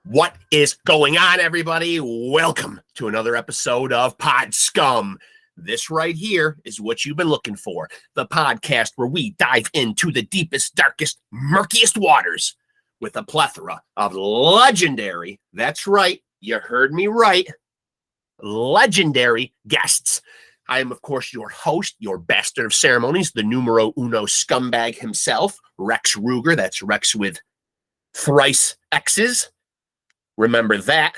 What is going on, everybody? Welcome to another episode of Pod Scum. This right here is what you've been looking for. The podcast where we dive into the deepest, darkest, murkiest waters with a plethora of legendary, that's right, you heard me right, legendary guests. I am, of course, your host, your bastard of ceremonies, the numero uno scumbag himself, Rex Ruger. That's Rex with thrice X's. Remember that.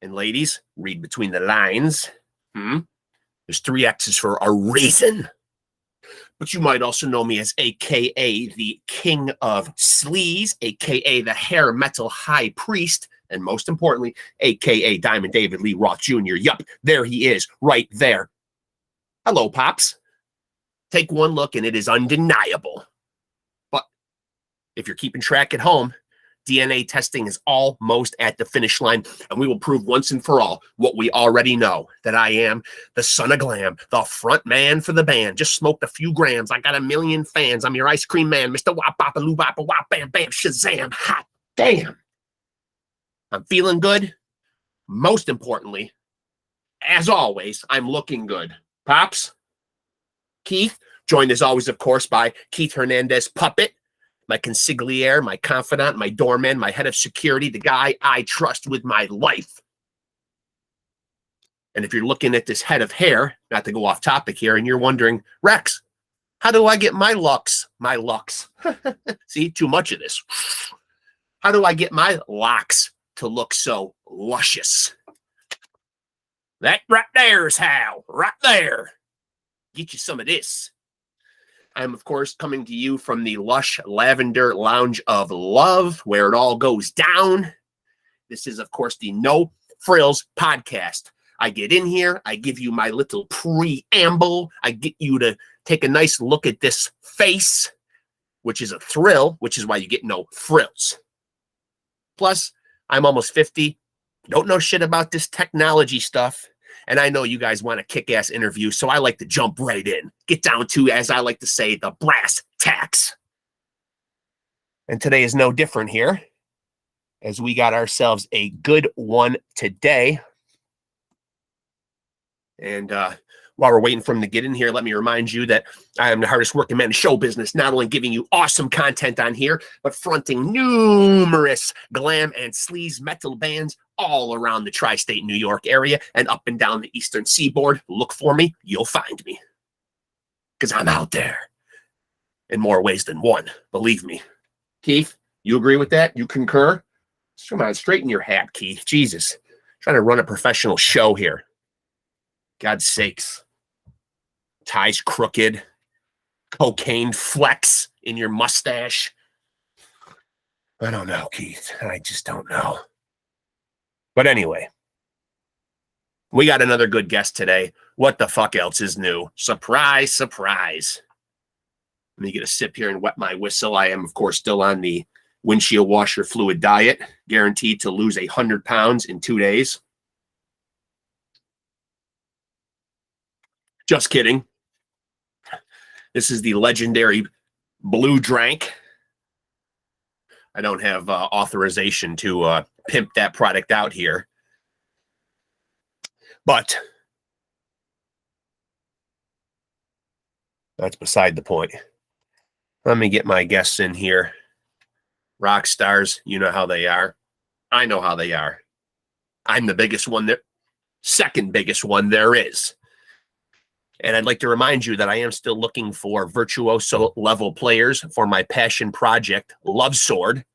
And ladies, read between the lines. There's 3 X's for a reason. But you might also know me as AKA the King of Sleaze, AKA the Hair Metal High Priest, and most importantly, AKA Diamond David Lee Roth Jr. Yup, there he is, right there. Hello, Pops. Take one look and it is undeniable. But if you're keeping track at home, DNA testing is almost at the finish line, and we will prove once and for all what we already know, that I am the son of glam, the front man for the band. Just smoked a few grams. I got a million fans. I'm your ice cream man, Mr. Wop, Boppa, Loo, Boppa, Wop, Bam, Bam, Shazam, hot damn. I'm feeling good. Most importantly, as always, I'm looking good. Pops, Keith, joined as always, of course, by Keith Hernandez Puppet, my consigliere, my confidant, my doorman, my head of security, the guy I trust with my life. And if you're looking at this head of hair, not to go off topic here, and you're wondering, Rex, how do I get my locks? See, too much of this. How do I get my locks to look so luscious? That right there's how, right there. Get you some of this. I'm, of course, coming to you from the lush lavender lounge of love, where it all goes down. This is, of course, the No Frills podcast. I get in here, I give you my little preamble, I get you to take a nice look at this face, which is a thrill, which is why you get no frills. Plus, I'm almost 50, don't know shit about this technology stuff. And I know you guys want a kick-ass interview, so I like to jump right in. Get down to, as I like to say, the brass tacks. And today is no different here, as we got ourselves a good one today. And while we're waiting for him to get in here, let me remind you that I am the hardest working man in show business, not only giving you awesome content on here, but fronting numerous glam and sleaze metal bands all around the tri-state New York area and up and down the eastern seaboard. Look for me, you'll find me. Because I'm out there in more ways than one, believe me. Keith, you agree with that? You concur? Come on, straighten your hat, Keith. Jesus. Trying to run a professional show here. God's sakes. Ties crooked. Cocaine flecks in your mustache. I don't know, Keith. I just don't know. But anyway, we got another good guest today. What the fuck else is new? Surprise, surprise. Let me get a sip here and wet my whistle. I am, of course, still on the windshield washer fluid diet, guaranteed to lose 100 pounds in 2 days. Just kidding. This is the legendary Blue Drank. I don't have authorization to pimp that product out here. But that's beside the point. Let me get my guests in here. Rock stars, you know how they are. I know how they are. I'm the biggest one there, second biggest one there is. And I'd like to remind you that I am still looking for virtuoso level players for my passion project, Love Sword.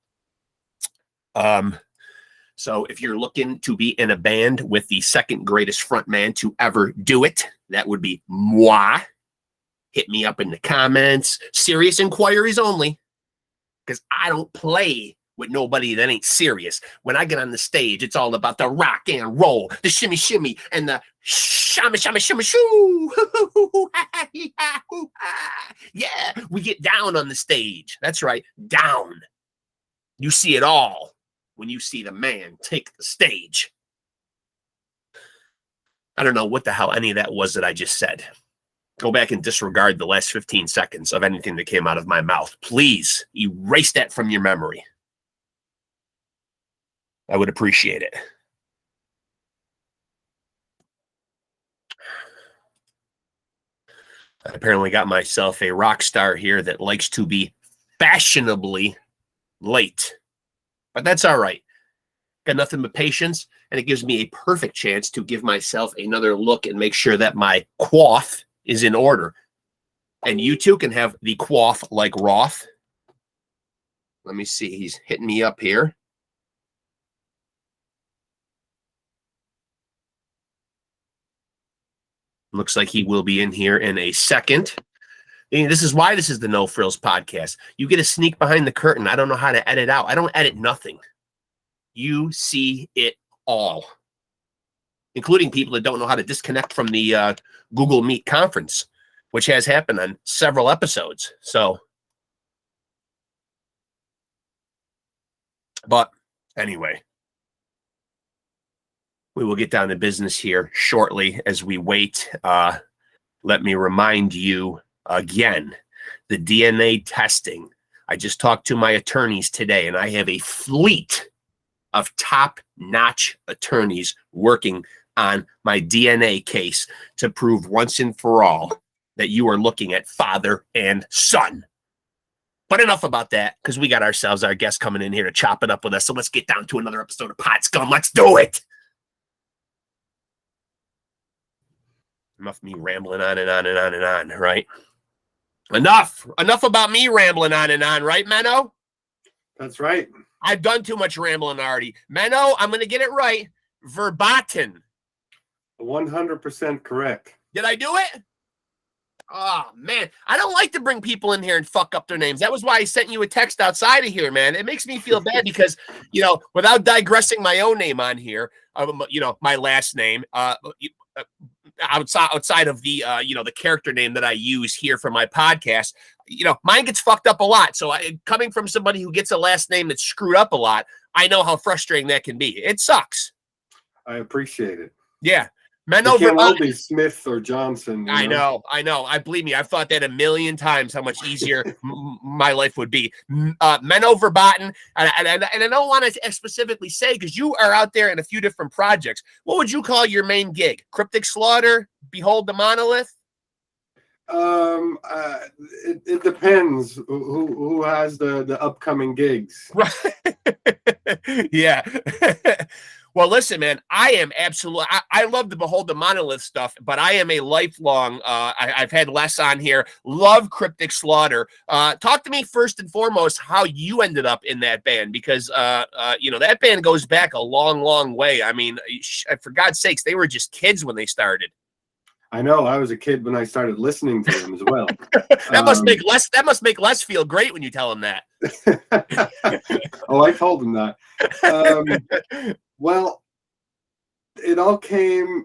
So if you're looking to be in a band with the second greatest frontman to ever do it, that would be moi. Hit me up in the comments. Serious inquiries only, because I don't play with nobody that ain't serious. When I get on the stage, it's all about the rock and roll, the shimmy shimmy, and the shama shama shama shoo. Yeah, we get down on the stage. That's right, down. You see it all when you see the man take the stage. I don't know what the hell any of that was that I just said. Go back and disregard the last 15 seconds of anything that came out of my mouth. Please erase that from your memory. I would appreciate it. I apparently got myself a rock star here that likes to be fashionably late, but that's all right. Got nothing but patience, and it gives me a perfect chance to give myself another look and make sure that my quaff is in order. And you too can have the quaff like Roth. Let me see. He's hitting me up here. Looks like he will be in here in a second. And this is why this is the No Frills podcast. You get a sneak behind the curtain. I don't know how to edit out. I don't edit nothing. You see it all, including people that don't know how to disconnect from the Google Meet conference, which has happened on several episodes. So, but anyway, we will get down to business here shortly as we wait. Let me remind you again, the DNA testing. I just talked to my attorneys today, and I have a fleet of top-notch attorneys working on my DNA case to prove once and for all that you are looking at father and son. But enough about that, because we got ourselves our guest coming in here to chop it up with us. So let's get down to another episode of Pod Scum. Let's do it. Enough of me rambling on and on and on and on, right? Enough about me rambling on and on, right, Menno? That's right. I've done too much rambling already. Menno, I'm going to get it right. Verbaten. 100% correct. Did I do it? Oh, man. I don't like to bring people in here and fuck up their names. That was why I sent you a text outside of here, man. It makes me feel bad because, you know, without digressing my own name on here, you know, my last name, outside of the, you know, the character name that I use here for my podcast, you know, mine gets fucked up a lot. So coming from somebody who gets a last name that's screwed up a lot, I know how frustrating that can be. It sucks. I appreciate it. Yeah. MENNO It can't all be Smith or Johnson. I know. I believe me. I've thought that a million times how much easier my life would be. MENNO VERBATEN, and I don't want to specifically say because you are out there in a few different projects. What would you call your main gig? CRYPTIC SLAUGHTER? Behold the Monolith? It depends who has the upcoming gigs. Right. Yeah. Well, listen, man, I am absolutely, I love the Behold the Monolith stuff, but I am a lifelong, I've had Les on here, love CRYPTIC SLAUGHTER. Talk to me first and foremost how you ended up in that band, because, you know, that band goes back a long, long way. I mean, for God's sakes, they were just kids when they started. I know. I was a kid when I started listening to them as well. That must make Les feel great when you tell him that. Oh, I told him that. Well, it all came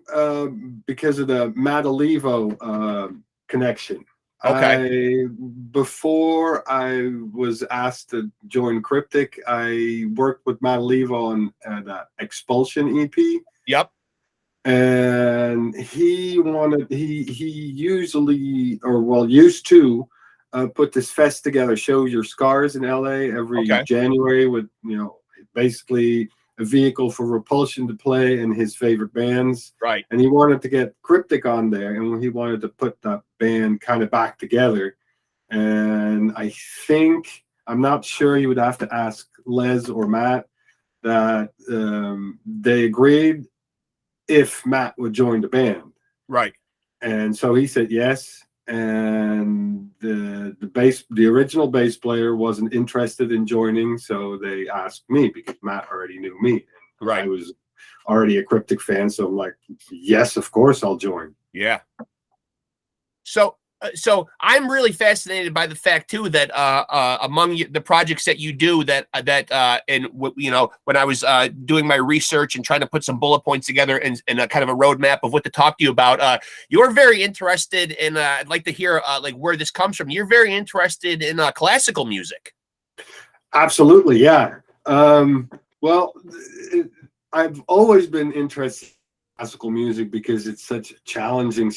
because of the Matt Olivo connection. Okay. Before I was asked to join CRYPTIC, I worked with Matt Olivo on the Expulsion EP. Yep. And he usually, or well, used to put this fest together, Show Your Scars in LA every January with, you know, basically a vehicle for Repulsion to play and his favorite bands. Right. And he wanted to get CRYPTIC on there, and he wanted to put that band kind of back together. And I think, I'm not sure, you would have to ask Les or Matt, that they agreed if Matt would join the band. Right. And so he said yes. And the original bass player wasn't interested in joining, so they asked me because Matt already knew me. And right. I was already a CRYPTIC fan, so I'm like, yes, of course I'll join. Yeah. So I'm really fascinated by the fact too that among the projects that you do and you know, when I was doing my research and trying to put some bullet points together and a kind of a roadmap of what to talk to you about, you're very interested in. I'd like to hear like where this comes from. You're very interested in classical music. Absolutely, yeah. Well, I've always been interested classical music because it's such a challenging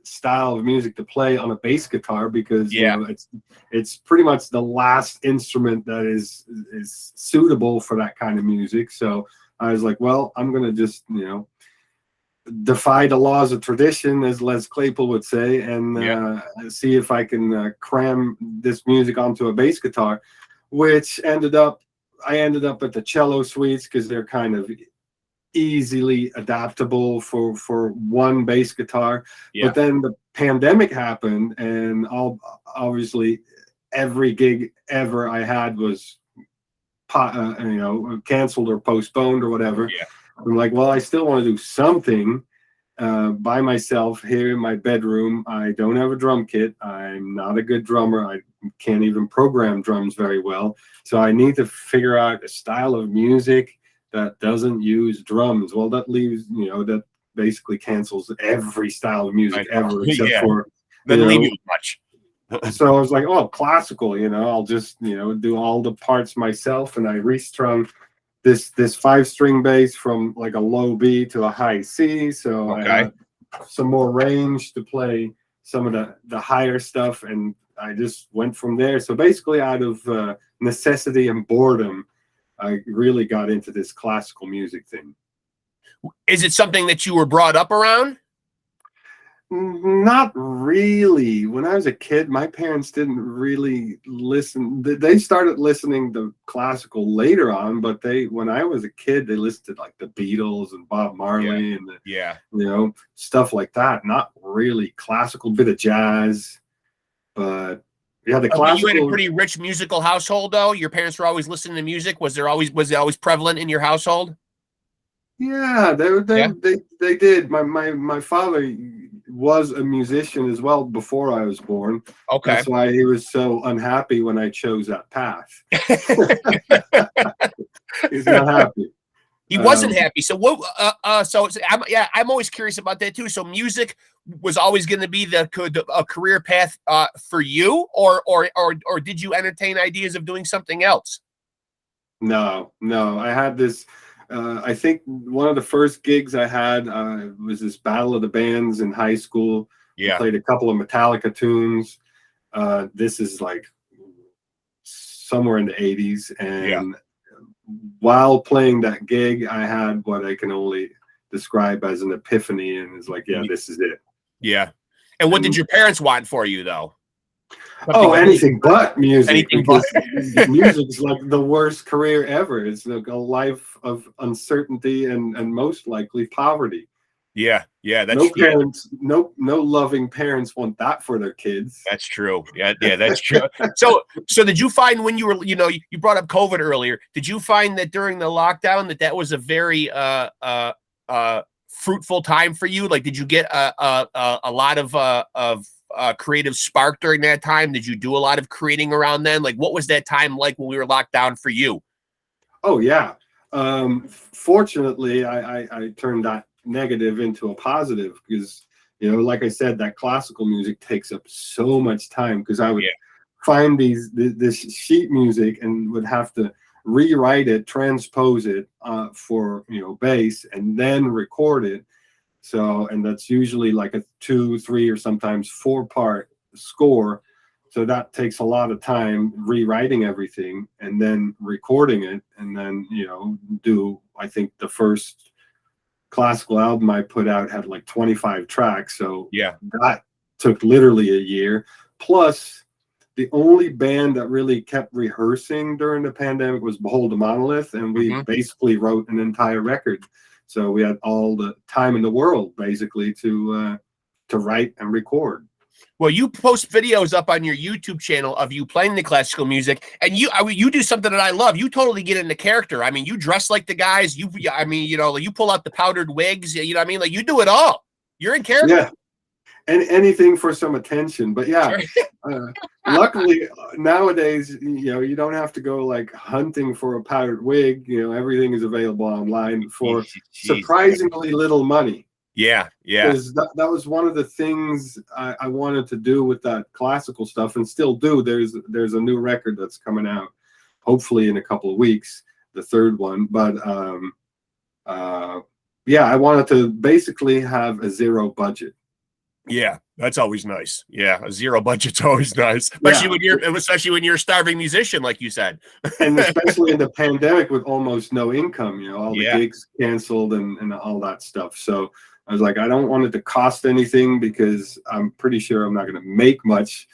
style of music to play on a bass guitar, because you know, it's pretty much the last instrument that is suitable for that kind of music. So I was like, well, I'm going to just, defy the laws of tradition, as Les Claypool would say, and see if I can cram this music onto a bass guitar, which I ended up at the cello suites because they're kind of easily adaptable for one bass guitar. But then the pandemic happened, and obviously every gig ever I had was canceled or postponed or whatever. I'm like, well, I still want to do something by myself here in my bedroom. I don't have a drum kit. I'm not a good drummer. I can't even program drums very well. So I need to figure out a style of music that doesn't use drums. Well, that leaves, that basically cancels every style of music ever, except for doesn't leave you much. So I was like, oh, classical, I'll just, do all the parts myself. And I restrung this 5-string bass from like a low B to a high C. So I had some more range to play some of the higher stuff. And I just went from there. So basically out of necessity and boredom, I really got into this classical music thing. Is it something that you were brought up around? Not really. When I was a kid, my parents didn't really listen. They started listening to classical later on, but when I was a kid, they listened to like the Beatles and Bob Marley and stuff like that. Not really classical, bit of jazz, but yeah, the classical. You had a pretty rich musical household, though. Your parents were always listening to music. Was it always prevalent in your household? Yeah, they did. My father was a musician as well before I was born. Okay, that's why he was so unhappy when I chose that path. He's not happy. He wasn't happy. So what? I'm always curious about that too. So music was always going to be a career path for you, or did you entertain ideas of doing something else? No. I had this. I think one of the first gigs I had was this Battle of the Bands in high school. We played a couple of Metallica tunes. This is like somewhere in the 80s. And while playing that gig, I had what I can only describe as an epiphany. And it's like, this is it. Yeah. And what did your parents want for you, though? Anything but music. Anything but music's like the worst career ever. It's like a life of uncertainty and most likely poverty. Yeah, that's no parents, no loving parents want that for their kids. That's true. Yeah, that's true. So did you find when you were, you brought up COVID earlier, did you find that during the lockdown that was a very fruitful time for you? Like, did you get a lot of creative spark during that time? Did you do a lot of creating around then? Like, what was that time like when we were locked down for you? Oh yeah. Fortunately, I turned that negative into a positive because, like I said, that classical music takes up so much time because I would find this sheet music and would have to rewrite it, transpose it for bass, and then record it. So, and that's usually like a 2, 3, or sometimes 4-part score. So that takes a lot of time rewriting everything and then recording it. And then, I think the first classical album I put out had like 25 tracks. So that took literally a year. Plus, the only band that really kept rehearsing during the pandemic was Behold the Monolith. And we basically wrote an entire record. So we had all the time in the world, basically, to write and record. Well, you post videos up on your YouTube channel of you playing the classical music, and you do something that I love. You totally get into character. I mean, you dress like the guys. You pull out the powdered wigs. You know what I mean? Like, you do it all. You're in character. Yeah. And anything for some attention. But yeah, luckily nowadays, you don't have to go like hunting for a powdered wig. Everything is available online for surprisingly little money. Yeah. Because that was one of the things I wanted to do with that classical stuff, and still do. There's a new record that's coming out, hopefully in a couple of weeks, the third one. But I wanted to basically have a zero budget. Yeah. That's always nice. Yeah, a zero budget's always nice, especially when you're a starving musician, like you said, and especially in the pandemic with almost no income. You know, all the Yeah. gigs canceled and all that stuff. So I was like, I don't want it to cost anything because I'm pretty sure I'm not going to make much.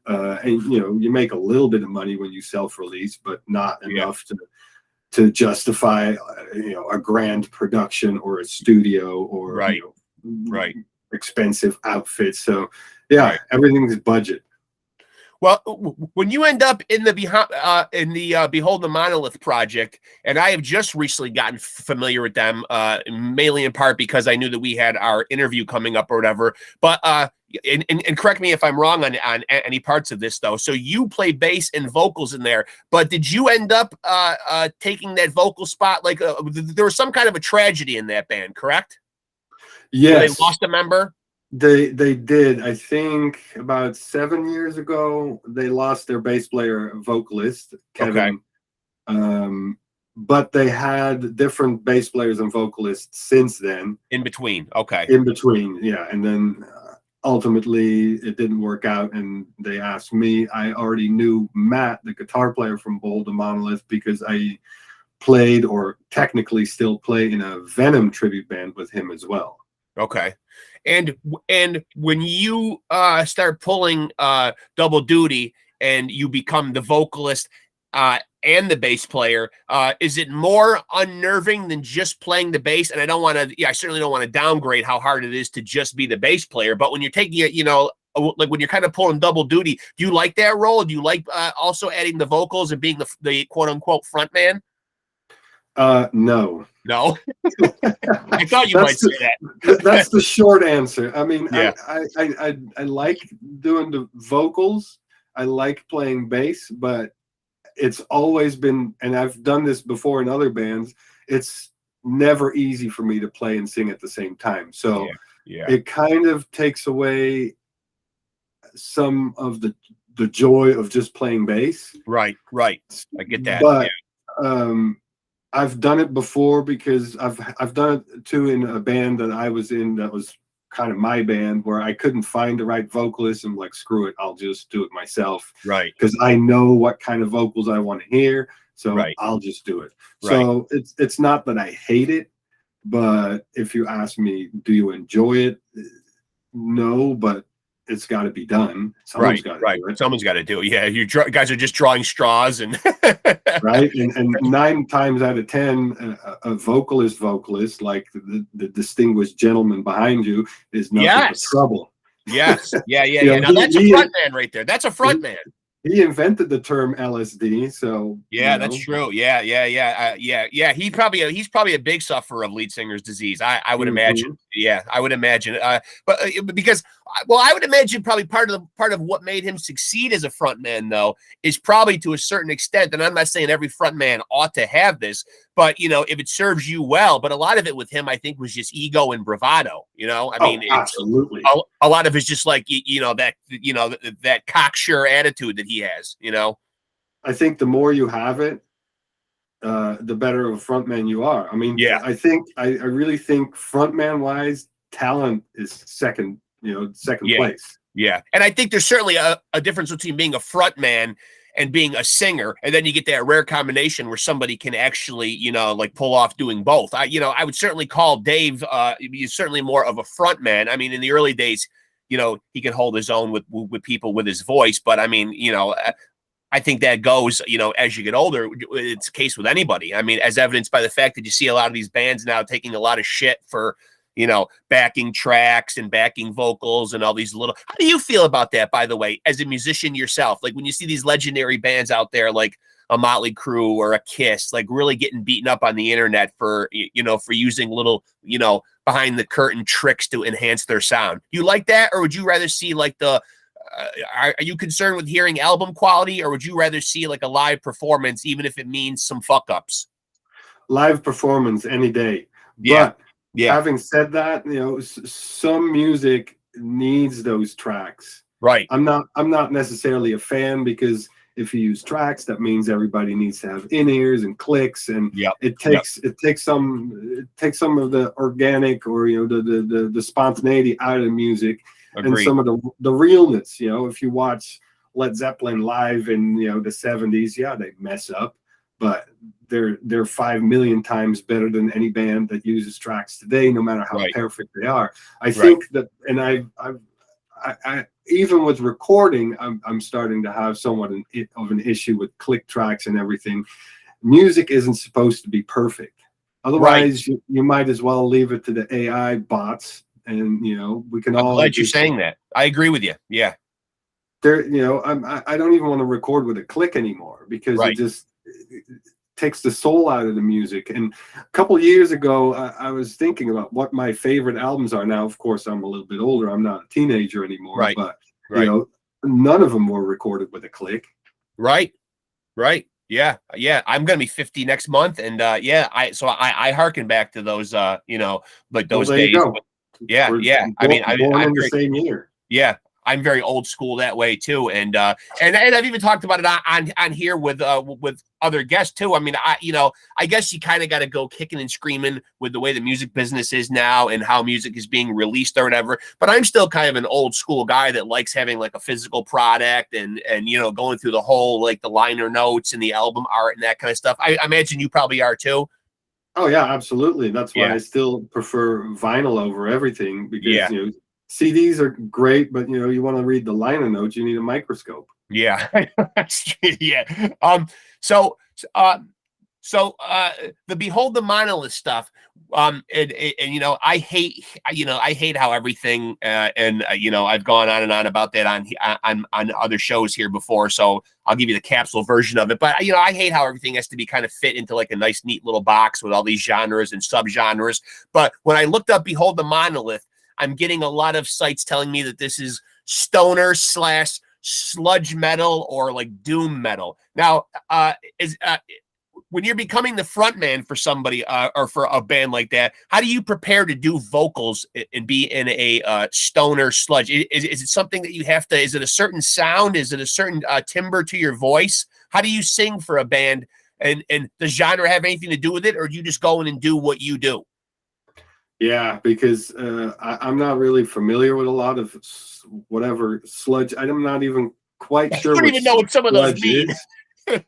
And you know, you make a little bit of money when you self-release, but not enough to justify you know, a grand production or a studio or you know, expensive outfits. So yeah, everything's budget. Well, when you end up in the Behold the Monolith project, and I have just recently gotten familiar with them, mainly in part because I knew that we had our interview coming up or whatever. But and correct me if I'm wrong on any parts of this though. So you play bass and vocals in there, but did you end up taking that vocal spot? Like there was some kind of a tragedy in that band, correct? Yes, they lost a member. They did. I think about 7 years ago, they lost their bass player, vocalist, Kevin. Okay. But they had different bass players and vocalists since then. In between, okay. In between, yeah. And then ultimately, it didn't work out, and they asked me. I already knew Matt, the guitar player from Behold the Monolith, because I played, or technically still play, in a Venom tribute band with him as well. Okay. And when you start pulling double duty and you become the vocalist and the bass player, is it more unnerving than just playing the bass? And I don't want to, I certainly don't want to downgrade how hard it is to just be the bass player. But when you're taking it, you know, like when you're kind of pulling double duty, do you like that role? Do you like also adding the vocals and being the quote unquote front man? No. No, I thought you might say that. That's the short answer. I mean, yeah. I like doing the vocals. I like playing bass, but it's always been, and I've done this before in other bands, it's never easy for me to play and sing at the same time. So it kind of takes away some of the joy of just playing bass. Right. I get that. But I've done it before because I've done it too in a band that I was in that was kind of my band, where I couldn't find the right vocalist. I'm like, screw it, I'll just do it myself. Right. Because I know what kind of vocals I want to hear, so I'll just do it. So it's not that I hate it, but if you ask me, do you enjoy it? No, but it's got to be done. Someone's got to do it. Someone's got to do it. Yeah, you guys are just drawing straws, and right. And 9 times out of 10, a vocalist, like the distinguished gentleman behind you, is nothing but trouble. Yes. Yeah. Now that's a front man right there. That's a front man. He invented the term LSD, so that's true. Yeah. He's probably a big sufferer of lead singer's disease. I would imagine. Yeah, I would imagine. But because, well, I would imagine probably part of what made him succeed as a frontman, though, is probably to a certain extent. And I'm not saying every frontman ought to have this, but you know, if it serves you well. But a lot of it with him, I think, was just ego and bravado. You know, I mean, absolutely. A lot of it's just like that cocksure attitude that he has. You know, I think the more you have it, the better of a frontman you are. I mean, I really think frontman wise, talent is second place. Yeah. And I think there's certainly a difference between being a frontman and being a singer. And then you get that rare combination where somebody can actually, you know, like pull off doing both. I would certainly call Dave, he's certainly more of a frontman. I mean, in the early days, you know, he can hold his own with people with his voice. But I mean, you know, I think that goes, you know, as you get older, it's the case with anybody. I mean, as evidenced by the fact that you see a lot of these bands now taking a lot of shit for, you know, backing tracks and backing vocals and all these little. How do you feel about that, by the way, as a musician yourself? Like when you see these legendary bands out there, like a Motley Crue or a Kiss, like really getting beaten up on the internet for, you know, for using little, you know, behind the curtain tricks to enhance their sound. You like that? Or would you rather see like the, are you concerned with hearing album quality, or would you rather see like a live performance, even if it means some fuck ups? Live performance any day. But having said that, you know, some music needs those tracks. Right. I'm not necessarily a fan, because if you use tracks, that means everybody needs to have in-ears and clicks, and it takes some of the organic, or you know, the spontaneity out of the music. and some of the realness. You know, if you watch Led Zeppelin live in, you know, the 70s, yeah, they mess up, but they're 5 million times better than any band that uses tracks today, no matter how perfect they are. I think that, and I even with recording, I'm starting to have somewhat of an issue with click tracks and everything. Music isn't supposed to be perfect. Otherwise, you might as well leave it to the AI bots, and you know, we can all. I'm glad you're saying that. I agree with you. Yeah. There, you know, I don't even want to record with a click anymore, because it just takes the soul out of the music. And a couple of years ago, I was thinking about what my favorite albums are. Now, of course, I'm a little bit older. I'm not a teenager anymore. But you know, none of them were recorded with a click. Right. Yeah. I'm gonna be 50 next month, and I harken back to those you know, like those days. You go. Yeah. I mean, I'm in the same year. Yeah, I'm very old school that way too, and I've even talked about it on here with other guests too. I mean, I guess you kind of got to go kicking and screaming with the way the music business is now and how music is being released or whatever. But I'm still kind of an old school guy that likes having like a physical product and you know, going through the whole, like, the liner notes and the album art and that kind of stuff. I imagine you probably are too. Oh yeah, absolutely. That's why I still prefer vinyl over everything, because you know, CDs are great, but you know, you want to read the liner notes, you need a microscope. Yeah. Yeah. So the Behold the Monolith stuff, and you know, I hate how everything, you know, I've gone on and on about that on other shows here before, so I'll give you the capsule version of it. But you know, I hate how everything has to be kind of fit into like a nice, neat little box with all these genres and subgenres. But when I looked up Behold the Monolith, I'm getting a lot of sites telling me that this is stoner / sludge metal or like doom metal. Now, when you're becoming the frontman for somebody or for a band like that, how do you prepare to do vocals and be in a stoner sludge? Is it something that you have to? Is it a certain sound? Is it a certain timbre to your voice? How do you sing for a band? And does genre have anything to do with it, or do you just go in and do what you do? Yeah, because I'm not really familiar with a lot of whatever sludge. I'm not even quite sure. I don't even know what some of those mean.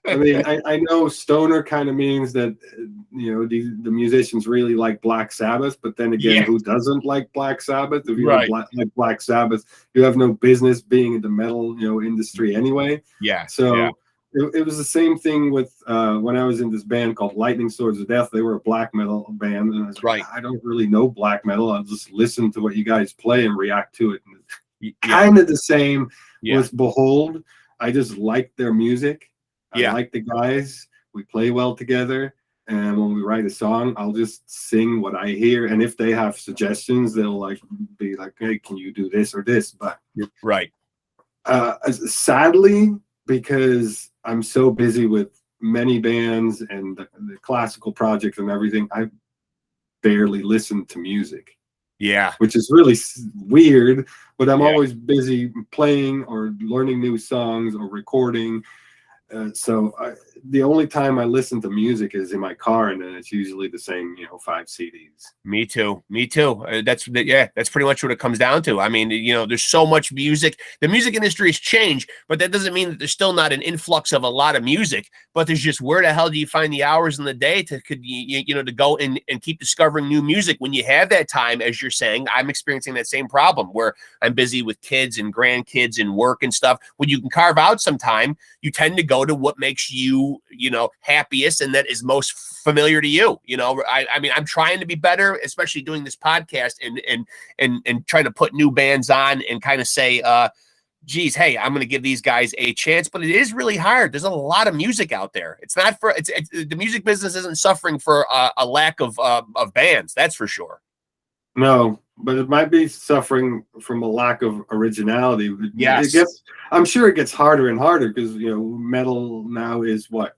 I mean, I know stoner kind of means that, you know, the musicians really like Black Sabbath, but then again, who doesn't like Black Sabbath? If you don't like Black Sabbath, you have no business being in the metal, you know, industry anyway. Yeah. So it was the same thing with when I was in this band called Lightning Swords of Death. They were a black metal band, and I was like, I don't really know black metal. I'll just listen to what you guys play and react to it. And kind of the same with Behold. I just like their music. I like the guys. We play well together. And when we write a song, I'll just sing what I hear. And if they have suggestions, they'll like be like, hey, can you do this or this? But sadly, because I'm so busy with many bands and the classical projects and everything, I barely listen to music. Yeah. Which is really weird, but I'm always busy playing or learning new songs or recording. So the only time I listen to music is in my car, and then it's usually the same, you know, 5 CDs. Me too. That's pretty much what it comes down to. I mean, you know, there's so much music. The music industry has changed, but that doesn't mean that there's still not an influx of a lot of music. But there's just, where the hell do you find the hours in the day to to go and keep discovering new music when you have that time? As you're saying, I'm experiencing that same problem where I'm busy with kids and grandkids and work and stuff. When you can carve out some time, you tend to go to what makes you, you know, happiest and that is most familiar to you. You know, I mean, I'm trying to be better, especially doing this podcast and trying to put new bands on and kind of say, geez, hey, I'm going to give these guys a chance. But it is really hard. There's a lot of music out there. It's not for the music business isn't suffering for a lack of bands. That's for sure. No, but it might be suffering from a lack of originality. Yes. I'm sure it gets harder and harder because, you know, metal now is what,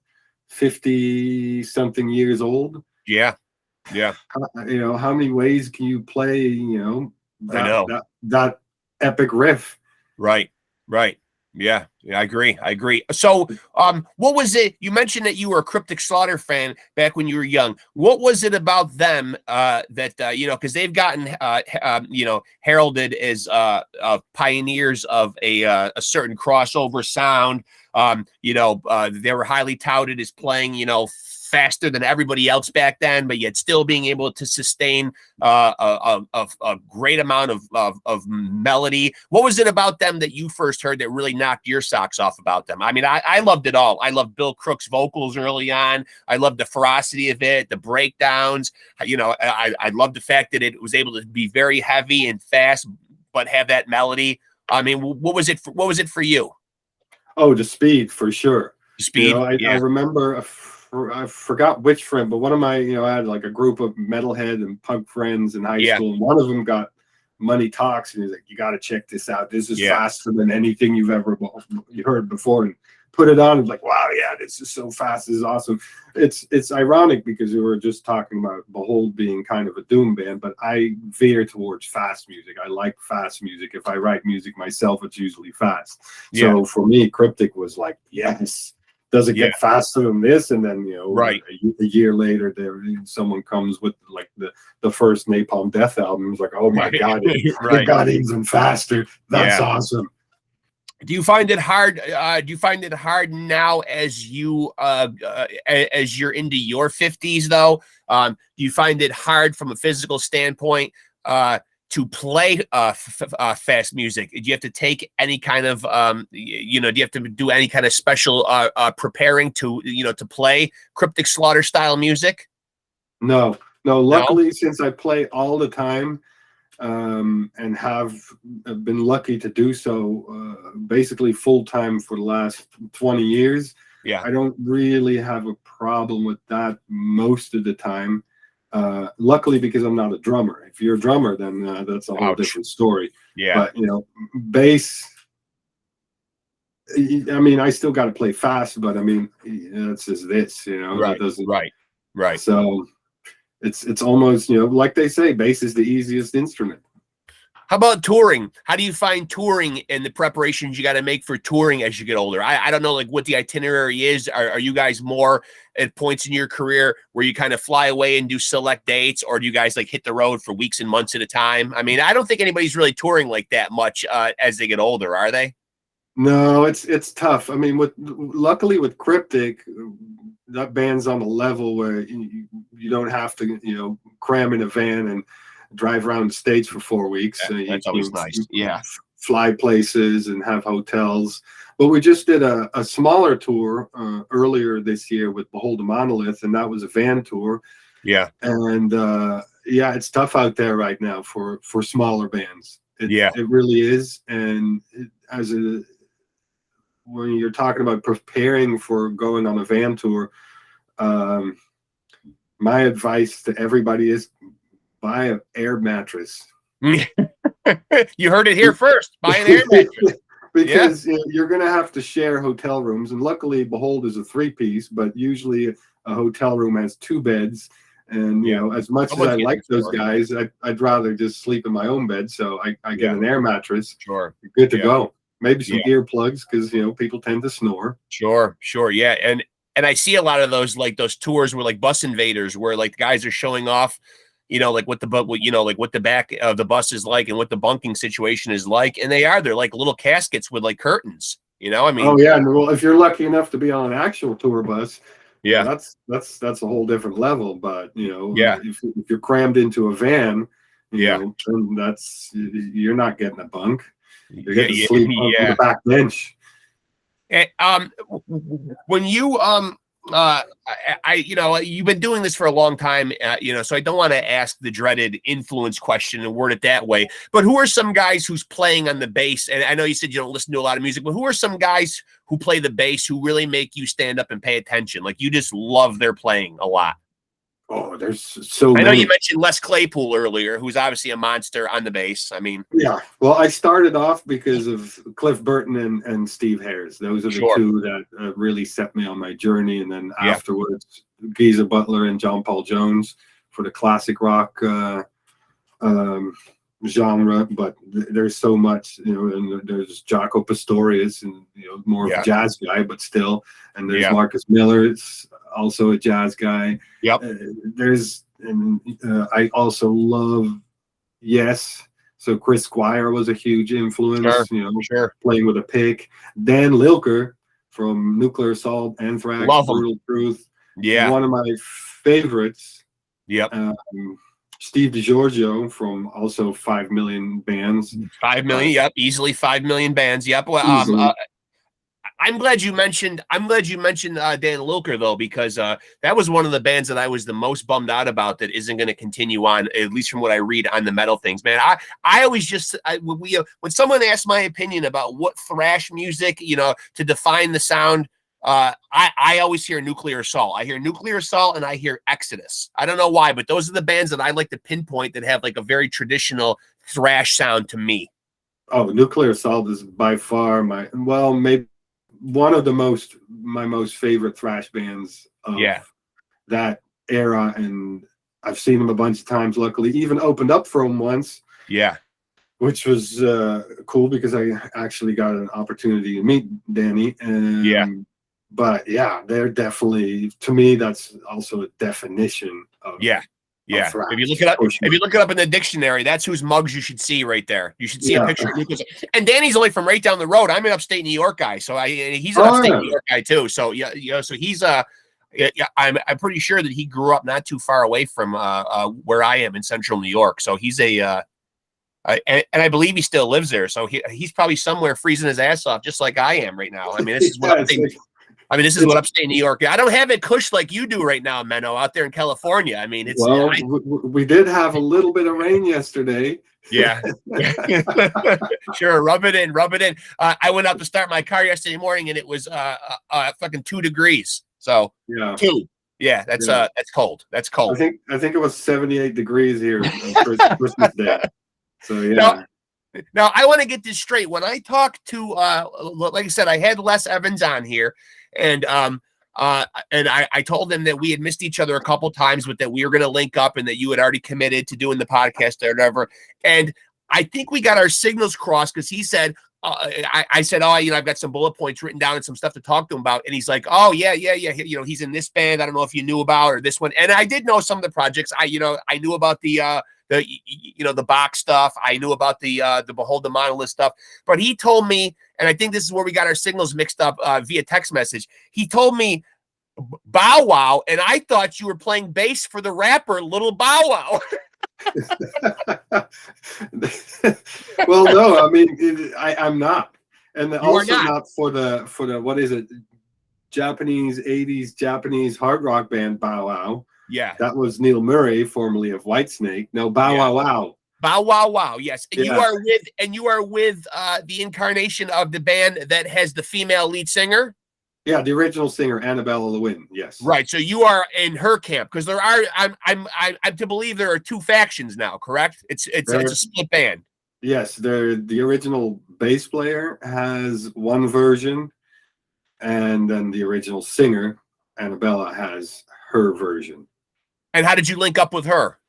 50 something years old. Yeah. You know, how many ways can you play, you know, that epic riff? Right. Yeah, I agree. I agree. So, what was it? You mentioned that you were a Cryptic Slaughter fan back when you were young. What was it about them that you know? Because they've gotten you know, heralded as pioneers of a certain crossover sound. You know, they were highly touted as playing, you know, faster than everybody else back then, but yet still being able to sustain a great amount of melody. What was it about them that you first heard that really knocked your socks off about them? I mean, I loved it all. I loved Bill Crook's vocals early on. I loved the ferocity of it, the breakdowns. You know, I loved the fact that it was able to be very heavy and fast, but have that melody. I mean, what was it for you? Oh, the speed for sure. Speed. You know, I remember I forgot which friend, but one of my, you know, I had like a group of metalhead and punk friends in high school, and one of them got Money Talks, and he's like, "You got to check this out. This is faster than anything you've ever heard before." And put it on, and like, wow, yeah, this is so fast. This is awesome. It's ironic because we were just talking about Behold being kind of a doom band, but I veer towards fast music. I like fast music. If I write music myself, it's usually fast. So for me, Cryptic was like, yes. Does it get faster than this? And then, you know, a year later, someone comes with like the first Napalm Death album. It's like, oh my God, it got even faster. That's awesome. Do you find it hard? Do you find it hard now as you're into your 50s though? Do you find it hard from a physical standpoint to play fast music? Do you have to take any kind of you know, do you have to do any kind of special preparing to, you know, to play Cryptic Slaughter style music? No. Luckily, since I play all the time, and have been lucky to do so basically full time for the last 20 years. I don't really have a problem with that most of the time. Luckily, because I'm not a drummer. If you're a drummer, then that's a whole different story. But you know, bass, I mean, I still got to play fast, but I mean, it's just this, you know, that doesn't, right. So it's almost, you know, like they say, bass is the easiest instrument. How about touring? How do you find touring and the preparations you got to make for touring as you get older? I don't know, like, what the itinerary is. Are you guys more at points in your career where you kind of fly away and do select dates, or do you guys like hit the road for weeks and months at a time? I mean, I don't think anybody's really touring like that much as they get older, are they? No, it's tough. I mean, luckily with Cryptic, that band's on a level where you don't have to, you know, cram in a van and drive around the States for 4 weeks. That's always nice. Fly places and have hotels. But we just did a smaller tour earlier this year with Behold the Monolith, and that was a van tour. And it's tough out there right now for smaller bands. It really is. And when you're talking about preparing for going on a van tour, my advice to everybody is buy an air mattress. You heard it here first. Buy an air mattress. Because you know, you're going to have to share hotel rooms. And luckily, Behold is a 3-piece, but usually a hotel room has 2 beds. And, you know, as much as I like those guys, I'd rather just sleep in my own bed. So I get an air mattress. You're good to go. Maybe some earplugs because, you know, people tend to snore. Yeah. And I see a lot of those, like those tours where like Bus Invaders, where like guys are showing off, you know, like what the back of the bus is like and what the bunking situation is like. And they're like little caskets with like curtains, you know, I mean. Oh yeah. Well, if you're lucky enough to be on an actual tour bus, that's a whole different level. But, you know, if you're crammed into a van, you know, you're not getting a bunk. You're getting to sleep on the back bench. When you you know, you've been doing this for a long time, you know, so I don't want to ask the dreaded influence question and word it that way, but who are some guys who's playing on the bass? And I know you said you don't listen to a lot of music, but who are some guys who play the bass who really make you stand up and pay attention? Like you just love their playing a lot. Oh, there's so many. I know you mentioned Les Claypool earlier, who's obviously a monster on the bass. I mean, well, I started off because of Cliff Burton and Steve Harris. Those are the 2 that really set me on my journey. And then afterwards, Geezer Butler and John Paul Jones for the classic rock genre, but there's so much, and there's Jaco Pastorius, and more of a jazz guy, but still, and there's Marcus Miller, it's also a jazz guy. Yep. I also love so Chris Squire was a huge influence, playing with a pick. Dan Lilker from Nuclear Assault, Anthrax, Brutal Truth, one of my favorites. Yep. Steve DiGiorgio from also 5 Million Bands. 5 million, yep, easily 5 million bands. Yep. Well, I'm glad you mentioned Dan Lilker, though, because that was one of the bands that I was the most bummed out about that isn't going to continue on, at least from what I read on the metal things. Man, I always when someone asks my opinion about what thrash music, to define the sound, I always hear Nuclear Assault. I hear Nuclear Assault and I hear Exodus. I don't know why, but those are the bands that I like to pinpoint that have like a very traditional thrash sound to me. Oh, Nuclear Assault is by far maybe one of my most favorite thrash bands of that era, and I've seen them a bunch of times. Luckily, even opened up for them once. Yeah, which was cool because I actually got an opportunity to meet Danny. And but they're definitely, to me, that's also a definition of if you look it up in the dictionary, that's whose mugs you should see right there. You should see a picture of Lucas. And Danny's only from right down the road. I'm an upstate New York guy, so he's an upstate New York guy too. So so he's I'm pretty sure that he grew up not too far away from where I am in central New York. So he's and I believe he still lives there. So he's probably somewhere freezing his ass off, just like I am right now. I mean, this is what this is what upstate New York. I don't have it cush like you do right now, Menno, out there in California. I mean, it's we did have a little bit of rain yesterday. Yeah. Sure. Rub it in. I went out to start my car yesterday morning and it was fucking 2 degrees. So 2. Yeah, that's cold. That's cold. I think it was 78 degrees here on Christmas Day. So Now I want to get this straight. When I talked to like I said, I had Les Evans on here, and I told him that we had missed each other a couple times, but that we were going to link up and that you had already committed to doing the podcast or whatever. And I think we got our signals crossed because he said, I said, I've got some bullet points written down and some stuff to talk to him about. And he's like, oh yeah. He's in this band. I don't know if you knew about or this one. And I did know some of the projects. I knew about the box stuff. I knew about the Behold the Monolith stuff. But he told me, and I think this is where we got our signals mixed up via text message. He told me Bow Wow, and I thought you were playing bass for the rapper Little Bow Wow. Well, no, I mean, I'm not, and also not for the what is it, Japanese 80s Japanese hard rock band Bow Wow. Yeah, that was Neil Murray, formerly of Whitesnake. No, Bow Wow Wow. Bow Wow Wow. Yes, and you are with the incarnation of the band that has the female lead singer. Yeah, the original singer Annabella Lewin. Yes, right. So you are in her camp because there are. I'm to believe there are 2 factions now. Correct? It's a split band. Yes, the original bass player has one version, and then the original singer Annabella has her version. And how did you link up with her?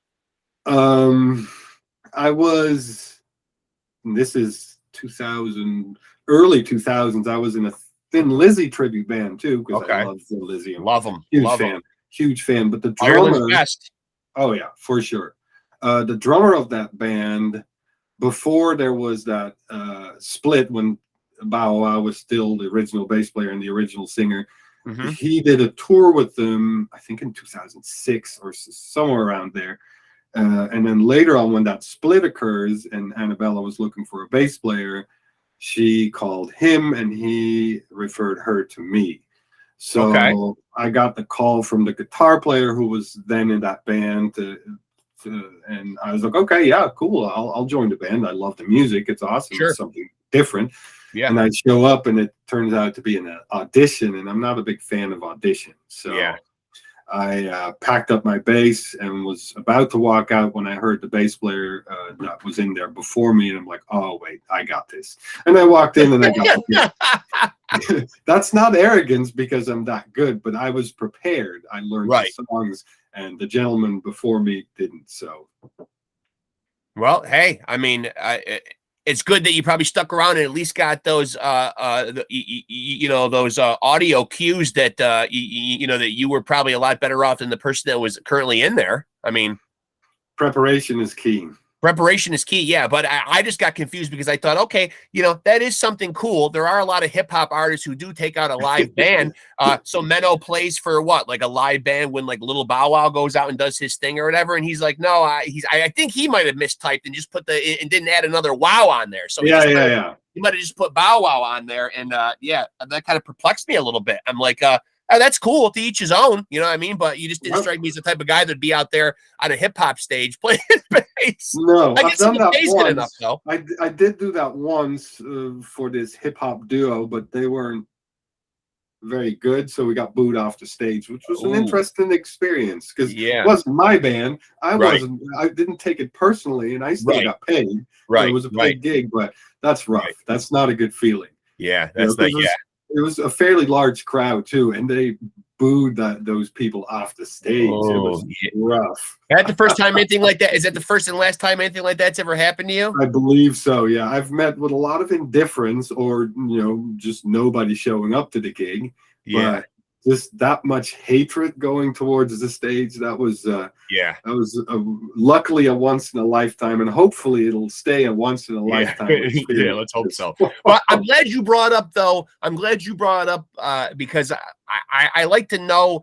This is 2000, early 2000s. I was in a Thin Lizzy tribute band too, because I love Thin Lizzy. Love them. Huge fan. But the drummer, oh yeah, for sure. The drummer of that band, before there was that split when Bow Wow was still the original bass player and the original singer. Mm-hmm. He did a tour with them, I think in 2006 or somewhere around there. And then later on, when that split occurs and Annabella was looking for a bass player, she called him and he referred her to me. So I got the call from the guitar player who was then in that band and I was like, okay, yeah, cool. I'll join the band. I love the music. It's awesome. Sure. It's something different. Yeah. And I show up and it turns out to be an audition, and I'm not a big fan of auditions. So I packed up my bass and was about to walk out when I heard the bass player that was in there before me, and I'm like, oh wait, I got this. And I walked in and I got it. That's not arrogance because I'm that good, but I was prepared. I learned the songs, and the gentleman before me didn't. So Well, hey, I mean, it's good that you probably stuck around and at least got those, those audio cues that, that you were probably a lot better off than the person that was currently in there. I mean, preparation is key. Preparation is key, yeah. But I just got confused because I thought, okay, that is something cool. There are a lot of hip hop artists who do take out a live band. So Menno plays for what, like a live band when like Little Bow Wow goes out and does his thing or whatever. And he's like, no, I think he might have mistyped and just put and didn't add another wow on there. So he might have just put Bow Wow on there. And that kind of perplexed me a little bit. I'm like, oh, that's cool. To each his own, you know what I mean? But you just didn't strike me as the type of guy that'd be out there on a hip hop stage playing bass. No, I've done that once. Enough, though. I did do that once for this hip hop duo, but they weren't very good, so we got booed off the stage, which was an interesting experience because it wasn't my band. I didn't take it personally, and I still got paid. Right, so it was a paid gig, but that's rough. Right. That's not a good feeling. Yeah, that's it was a fairly large crowd too, and they booed those people off the stage. It was rough. Is that the first time anything like that? Is that the first and last time anything like that's ever happened to you? I believe so. Yeah, I've met with a lot of indifference, or just nobody showing up to the gig. Yeah, but just that much hatred going towards the stage. That was luckily a once in a lifetime, and hopefully it'll stay a once in a lifetime. Yeah, let's hope so. But I'm glad you brought up because I like to know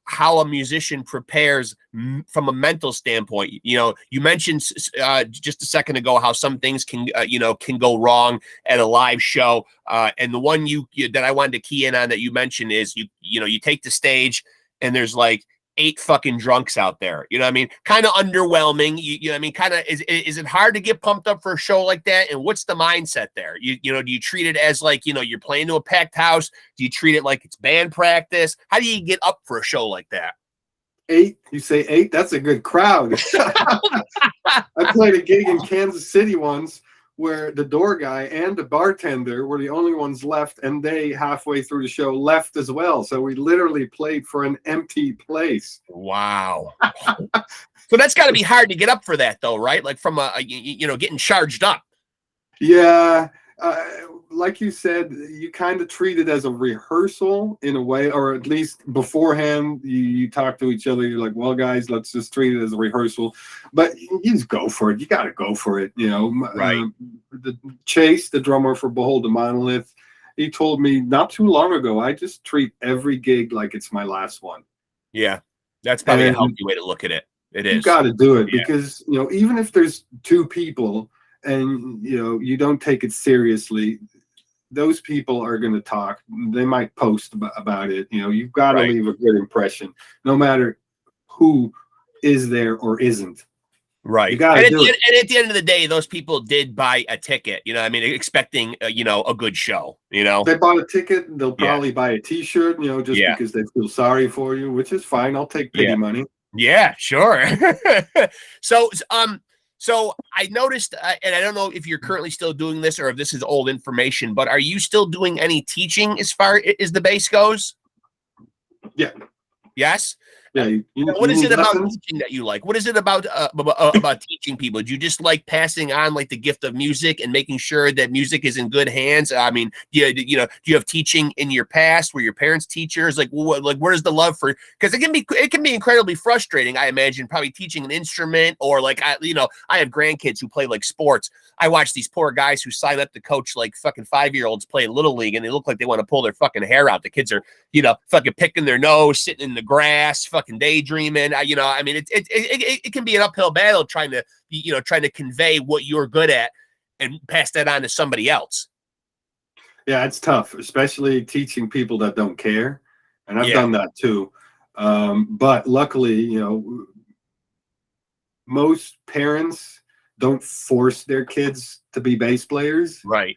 how a musician prepares from a mental standpoint. You mentioned just a second ago how some things can go wrong at a live show. And the one that I wanted to key in on that you mentioned is you take the stage and there's like 8 fucking drunks out there. You know what I mean? Kind of underwhelming. You know what I mean? Kind of is it hard to get pumped up for a show like that? And what's the mindset there? Do you treat it as like, you're playing to a packed house? Do you treat it like it's band practice? How do you get up for a show like that? 8? You say 8? That's a good crowd. I played a gig in Kansas City once where the door guy and the bartender were the only ones left, and they halfway through the show left as well. So we literally played for an empty place. Wow. So that's got to be hard to get up for that, though, right? Like from getting charged up. Yeah. Like you said, you kind of treat it as a rehearsal in a way, or at least beforehand, you talk to each other. You're like, well, guys, let's just treat it as a rehearsal. But you just go for it. You got to go for it. Right. Chase, the drummer for Behold the Monolith, he told me not too long ago, I just treat every gig like it's my last one. Yeah, that's probably a healthy way to look at it. It is. You got to do it because, even if there's 2 people and, you don't take it seriously, those people are going to talk. They might post about it. You've got to leave a good impression, no matter who is there or isn't. Right. And at the end of the day, those people did buy a ticket, expecting, a good show, They bought a ticket. They'll probably buy a T-shirt, just because they feel sorry for you, which is fine. I'll take pity money. Yeah, sure. So I noticed, and I don't know if you're currently still doing this or if this is old information, but are you still doing any teaching as far as the bass goes? Yeah. Yes? Yeah. What is it about teaching that you like? What is it about teaching people? Do you just like passing on like the gift of music and making sure that music is in good hands? I mean, do you have teaching in your past? Were your parents teachers? Like where's the love for? Because it can be incredibly frustrating. I imagine probably teaching an instrument or like I have grandkids who play like sports. I watch these poor guys who sign up to coach like fucking 5-year-olds playing little league, and they look like they want to pull their fucking hair out. The kids are fucking picking their nose, sitting in the grass, fucking daydreaming. It can be an uphill battle trying to convey what you're good at and pass that on to somebody else. Yeah, it's tough, especially teaching people that don't care, and I've done that too. But luckily, most parents don't force their kids to be bass players. Right.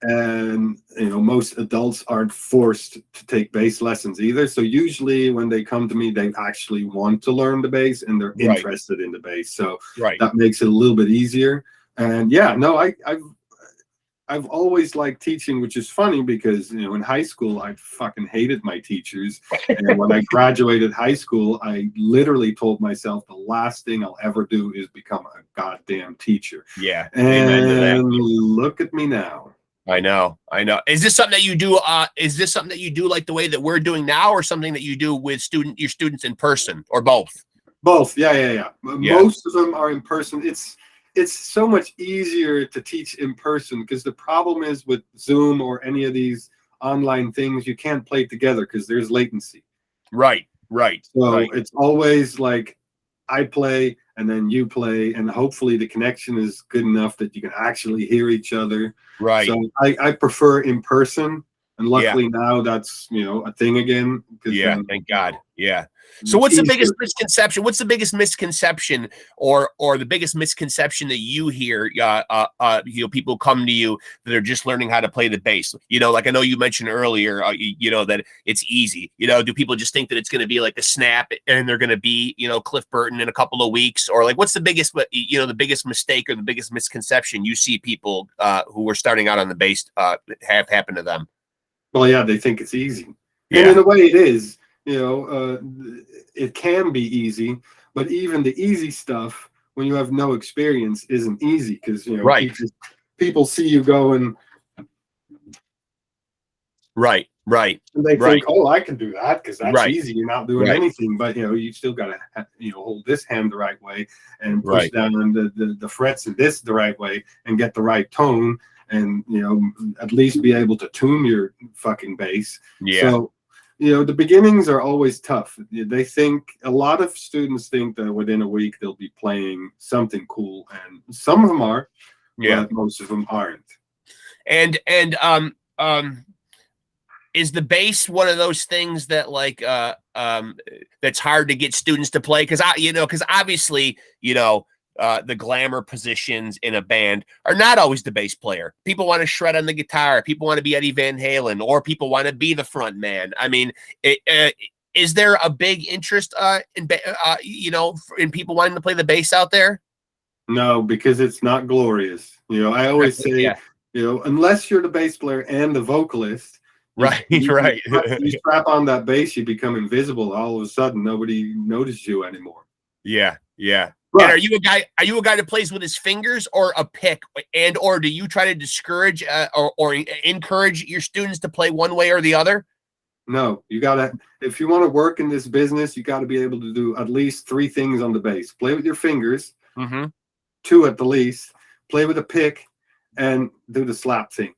And most adults aren't forced to take bass lessons either. So usually when they come to me, they actually want to learn the bass and they're interested in the bass. So that makes it a little bit easier. And I've I've always liked teaching, which is funny because, you know, in high school, I fucking hated my teachers. And when I graduated high school, I literally told myself the last thing I'll ever do is become a goddamn teacher. Yeah. Amen to that. And look at me now. I know. Is this something that you do? Is this something that you do like the way that we're doing now, or something that you do with your students in person, or both? Both. Yeah. Most of them are in person. It's so much easier to teach in person because the problem is with Zoom or any of these online things, you can't play together because there's latency. Right. So it's always like I play and then you play, and hopefully the connection is good enough that you can actually hear each other. Right. So I prefer in person, and luckily now that's, you know, a thing again. Yeah. Thank God. Yeah. So what's the biggest misconception? What's the biggest misconception or the biggest misconception that you hear, you know, people come to you that are just learning how to play the bass? You know, like I know you mentioned earlier, you know, that it's easy. You know, do people just think that it's going to be like a snap and they're going to be, you know, Cliff Burton in a couple of weeks? Or like, what's the biggest, you know, the biggest mistake or the biggest misconception you see people who are starting out on the bass have happen to them? Well, yeah, they think it's easy. Yeah. And in a way it is. You know, it can be easy, but even the easy stuff, when you have no experience, isn't easy because, you know, people see you going. Right. And they think, oh, I can do that because that's easy. You're not doing anything, but, you know, you still got to, you know, hold this hand the right way and push down the frets in this the right way and get the right tone and, you know, at least be able to tune your fucking bass. Yeah. So, you know, the beginnings are always tough. They think, a lot of students think that within a week they'll be playing something cool, and some of them are, but most of them aren't. And is the bass one of those things that like that's hard to get students to play? Because obviously, you know, the glamour positions in a band are not always the bass player. People want to shred on the guitar. People want to be Eddie Van Halen, or people want to be the front man. I mean, is there a big interest in you know, in people wanting to play the bass out there? No, because it's not glorious. You know, I always say, you know, unless you're the bass player and the vocalist, you strap on that bass, you become invisible. All of a sudden, nobody notices you anymore. Yeah. Right. And are you a guy that plays with his fingers or a pick, and or do you try to discourage or encourage your students to play one way or the other? No, you gotta, if you want to work in this business, you got to be able to do at least 3 things on the bass: play with your fingers, 2 at the least, play with a pick, and do the slap thing.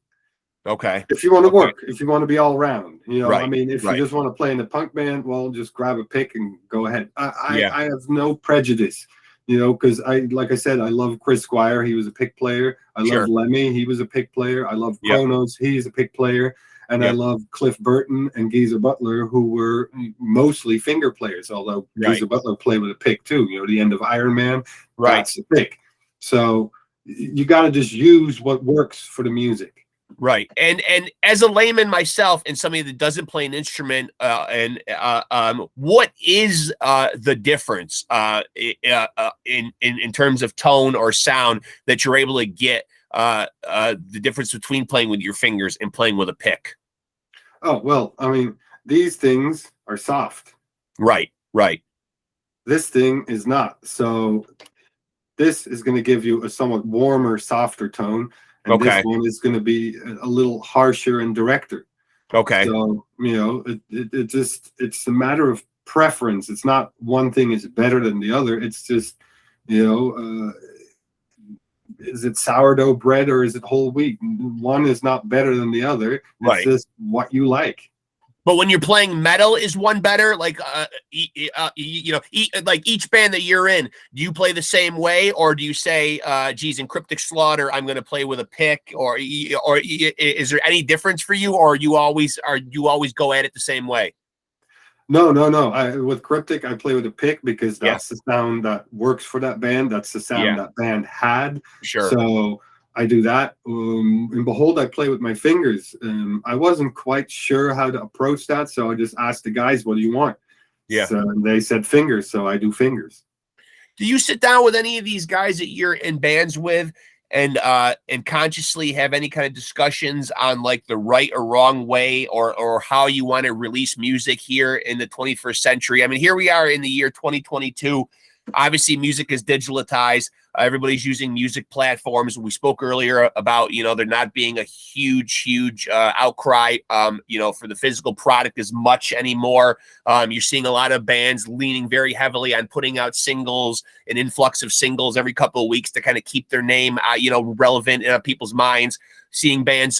Okay. If you want to work, if you want to be all around, you know, Right. I mean, if you just want to play in a punk band, well, just grab a pick and go ahead. I have no prejudice. You know, because like I said, I love Chris Squire. He was a pick player. I love Lemmy. He was a pick player. I love Kronos. He's a pick player. And I love Cliff Burton and Geezer Butler, who were mostly finger players, although Geezer Butler played with a pick too. You know, the end of Iron Man, that's a pick. So you got to just use what works for the music. Right. And as a layman myself and somebody that doesn't play an instrument, what is the difference in terms of tone or sound that you're able to get the difference between playing with your fingers and playing with a pick? Oh, well, I mean, these things are soft. Right. This thing is not. So this is going to give you a somewhat warmer, softer tone. And this one is going to be a little harsher and directer. Okay. So, you know, it's a matter of preference. It's not one thing is better than the other. It's just, you know, is it sourdough bread or is it whole wheat? One is not better than the other. It's just what you like. But when you're playing metal, is one better? Like, you know, like each band that you're in, do you play the same way, or do you say, "Geez, in CRYPTIC SLAUGHTER, I'm going to play with a pick," or is there any difference for you, or you always go at it the same way? No. With CRYPTIC, I play with a pick because that's the sound that works for that band. That's the sound that band had. Sure. So I do that. In Behold, I play with my fingers. I wasn't quite sure how to approach that, so I just asked the guys, "What do you want?" Yeah. So they said fingers, so I do fingers. Do you sit down with any of these guys that you're in bands with and consciously have any kind of discussions on like the right or wrong way or how you want to release music here in the 21st century? I mean, here we are in the year 2022. Obviously, music is digitalized. Everybody's using music platforms. We spoke earlier about, you know, there not being a huge outcry, you know, for the physical product as much anymore. You're seeing a lot of bands leaning very heavily on putting out singles, an influx of singles every couple of weeks to kind of keep their name, you know, relevant in people's minds. Seeing bands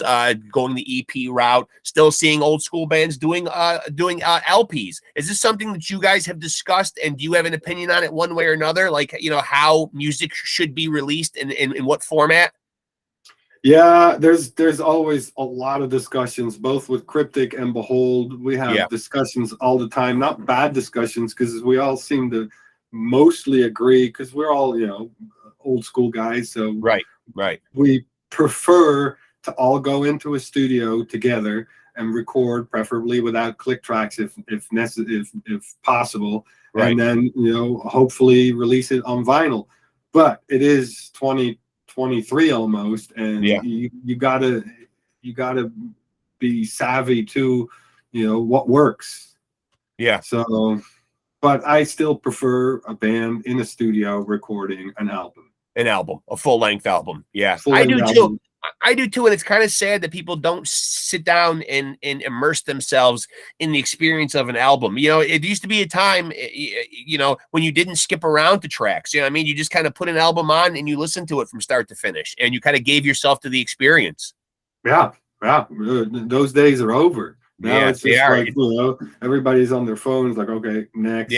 going the EP route, still seeing old school bands doing LPs. Is this something that you guys have discussed, and do you have an opinion on it one way or another? Like, you know, how music should be released in what format? Yeah, there's always a lot of discussions, both with Cryptic and Behold. We have discussions all the time, not bad discussions, because we all seem to mostly agree, because we're all, you know, old school guys. So right. We prefer to all go into a studio together and record, preferably without click tracks if possible, Right. and then, you know, hopefully release it on vinyl. But it is 2023 almost, and you gotta be savvy to, you know, what works. Yeah. So, but I still prefer a band in a studio recording an album. A full-length album. Yeah, I do too. I do too, and it's kind of sad that people don't sit down and immerse themselves in the experience of an album. You know, it used to be a time, you know, when you didn't skip around to tracks. You know what I mean? You just kind of put an album on and you listen to it from start to finish, and you kind of gave yourself to the experience. Yeah. Those days are over. Now it's just like, you know, everybody's on their phones, like, okay, next.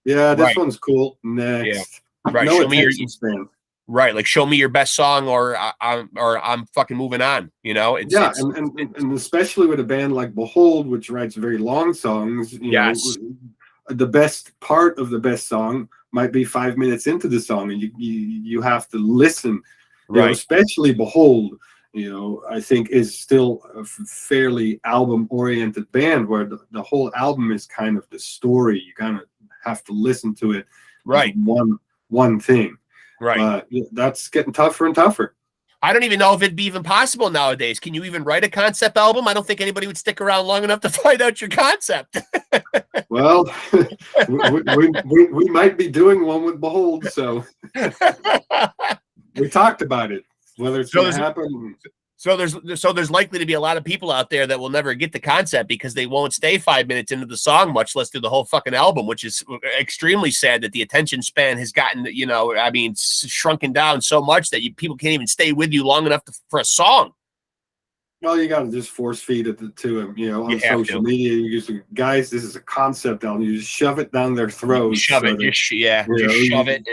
Yeah, this one's cool. Next. Right. No Show me your span. Right, like show me your best song, or I'm fucking moving on. You know, and especially with a band like Behold, which writes very long songs. You know, the best part of the best song might be 5 minutes into the song, and you have to listen. You know, especially Behold, you know, I think is still a fairly album-oriented band, where the whole album is kind of the story. You kind of have to listen to it. One thing. Right. That's getting tougher and tougher. I don't even know if it'd be even possible nowadays. Can you even write a concept album? I don't think anybody would stick around long enough to find out your concept. Well, we might be doing one with Behold, so we talked about it. Whether it's going to happen. So there's likely to be a lot of people out there that will never get the concept because they won't stay 5 minutes into the song, much less through the whole fucking album, which is extremely sad that the attention span has gotten, you know, I mean, shrunken down so much that people can't even stay with you long enough for a song. Well, you got to just force feed it to them, you know, on social media. You just, guys, this is a concept album. You just shove it down their throats. Shove it, shove it.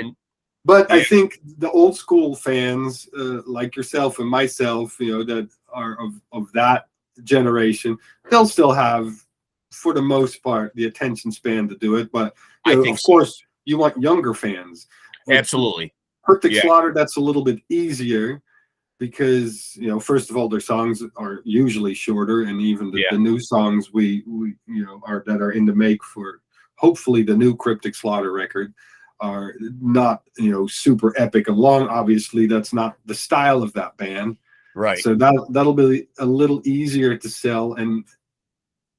But I think the old school fans, like yourself and myself, you know, that are of that generation, they'll still have, for the most part, the attention span to do it. But you know, of course, you want younger fans. Absolutely. Cryptic Slaughter, that's a little bit easier because, you know, first of all, their songs are usually shorter, and even the new songs we you know that are in the make for hopefully the new Cryptic Slaughter record are not, you know, super epic and long. Obviously, that's not the style of that band, right? So that'll be a little easier to sell, and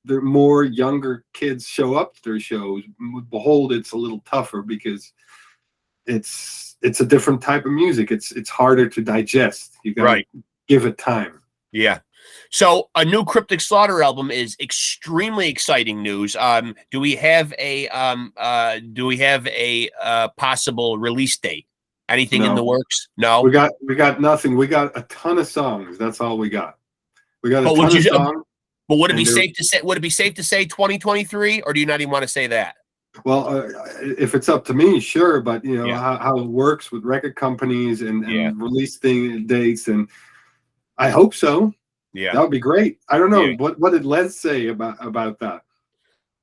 the more younger kids show up to their shows. With Behold, it's a little tougher because it's a different type of music. It's harder to digest. You gotta give it time. Yeah. So a new Cryptic Slaughter album is extremely exciting news. Do we have a possible release date? Anything in the works? No. We got nothing. We got a ton of songs. That's all we got. We got a ton of songs. But would it be safe to say? Would it be safe to say 2023, or do you not even want to say that? Well, if it's up to me, sure. But you know how it works with record companies and release dates, and I hope so. Yeah, that would be great. I don't know what did Les say about that.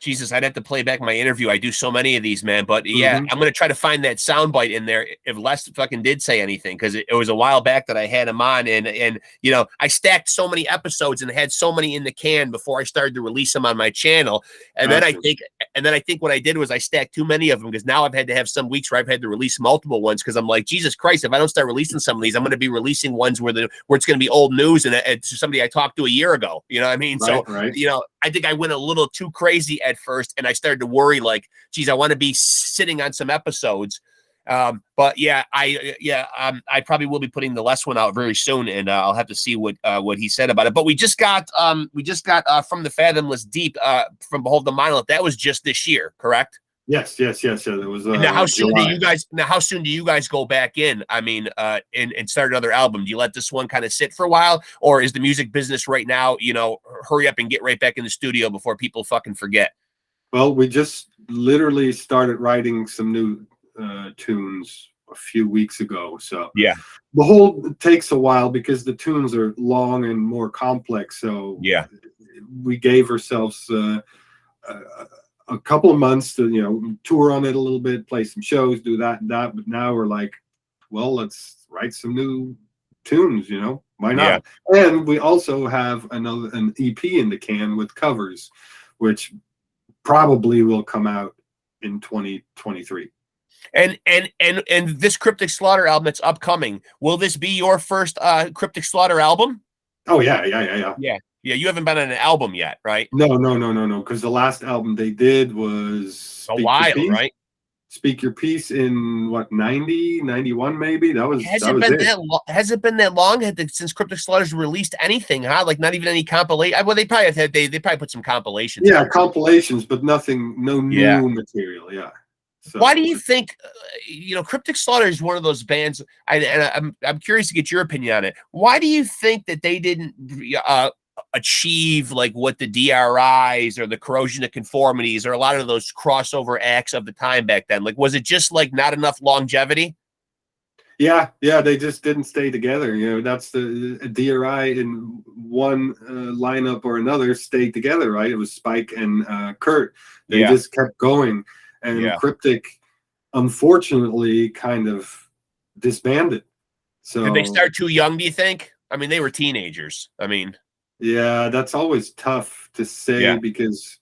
Jesus, I'd have to play back my interview. I do so many of these, man. But yeah, Mm-hmm. I'm gonna try to find that soundbite in there if Les fucking did say anything, because it was a while back that I had him on, and you know, I stacked so many episodes and had so many in the can before I started to release them on my channel, and then I think what I did was I stacked too many of them, because now I've had to have some weeks where I've had to release multiple ones, because I'm like, Jesus Christ, if I don't start releasing some of these, I'm going to be releasing ones where it's going to be old news and it's somebody I talked to a year ago. You know what I mean? Right, So right. you know, I think I went a little too crazy at first, and I started to worry, like, geez, I want to be sitting on some episodes. But yeah, I probably will be putting the less one out very soon, and I'll have to see what he said about it. But we just got From the Fathomless Deep, from Behold the Monolith. That was just this year, correct? Yes. There was Now, how soon July. do you guys go back in? I mean, and start another album? Do you let this one kind of sit for a while, or is the music business right now, you know, hurry up and get right back in the studio before people fucking forget? Well, we just literally started writing some new tunes a few weeks ago. So Yeah, the whole takes a while because the tunes are long and more complex. So yeah, we gave ourselves a couple of months to, you know, tour on it a little bit, play some shows, do that and that. But now we're like, well, let's write some new tunes, you know, why not? Yeah. And we also have an EP in the can with covers, which probably will come out in 2023. And this Cryptic Slaughter album that's upcoming, will this be your first Cryptic Slaughter album? Oh yeah. Yeah, you haven't been on an album yet, right? No. Because the last album they did was A while, right? Speak Your Piece in what, 90, 91 maybe? Has it been that long since Cryptic Slaughter's released anything, huh? Like not even any compilation. Well, they probably put some compilations. Yeah, compilations, but nothing, no new material. Yeah. So, why do you think, you know, Cryptic Slaughter is one of those bands, and I'm curious to get your opinion on it. Why do you think that they didn't achieve like what the DRIs or the Corrosion of Conformities or a lot of those crossover acts of the time back then? Like, was it just like not enough longevity? Yeah, they just didn't stay together. You know, that's the DRI in one lineup or another stayed together, right? It was Spike and Kurt. They just kept going. And Cryptic, unfortunately, kind of disbanded. So did they start too young, do you think? I mean, they were teenagers. I mean, yeah, that's always tough to say because